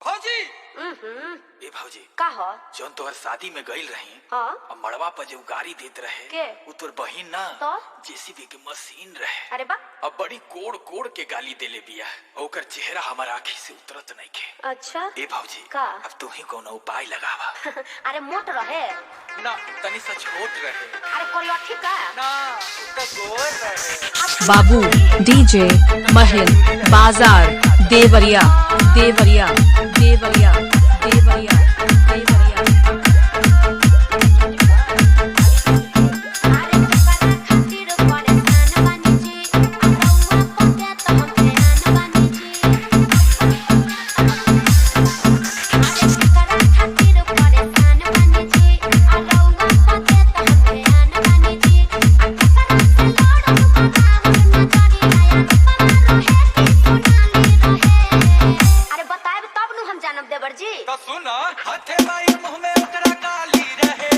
भौजी ए भौजी का हो जौन तोहर शादी में गइल रही हाँ और मड़वा पर जो गाड़ी देत रहे के उ तोर बहिन ना तो जेसीबी के मशीन रहे। अरे बा अब बड़ी कोड़ कोड़ के गाली देले बिया। ओकर चेहरा हमार आँखी से उतरत नहीं के। अच्छा ए भौजी का अब तू ही कोनो उपाय लगावा। अरे मोट रहे ना तनी सा छोट रहे। अरे कोलठी का ना तो गोर रहे। बाबू डीजे महिल बाजार देवरिया देवरिया देवरिया देवरिया देवरिया। तो सुन हाथे माई मुंह में ओकरा काली रहे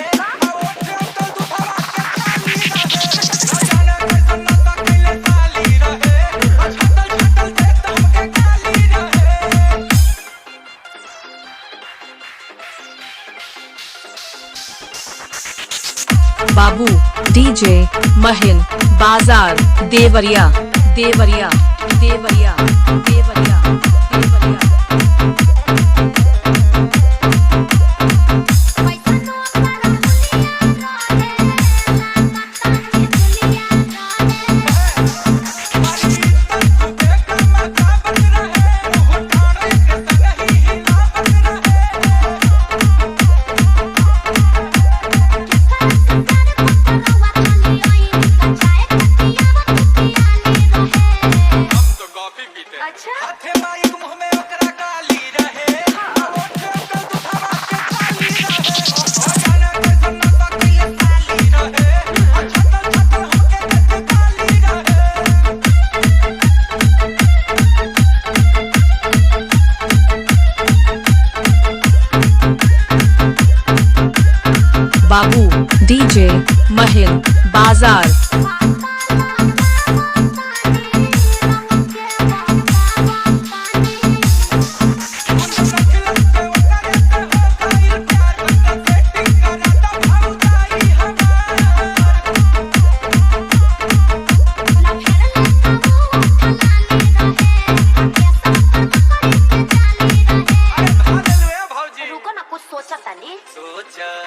ओठ तो दुधवा के काली रहे जाने कैसन नशा कइले साली रहे छटल छटल देत हमके काली रहे। बाबू डीजे महिल बाजार देवरिया देवरिया देवरिया देवरिया देवरिया। अच्छा हाथे माई मुंह में ओकरा काली रहे ओठ तो दुधवा के काली रहे जाने कैसन नशा कइले साली रहे छटल छटल हमके देत काली रहे। बाबू डीजे महिल बाजार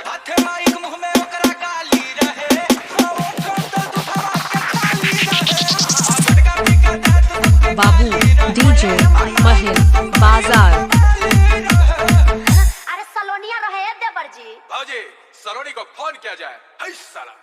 हाथे माई मुंह में ओकरा काली रहे ओठ तो दुधवा के काली रहे। बाबू डीजे महिल बाजार। अरे सलोनिया रहे देवर जी भौजी सलोनी को फोन किया जाए। ऐ साला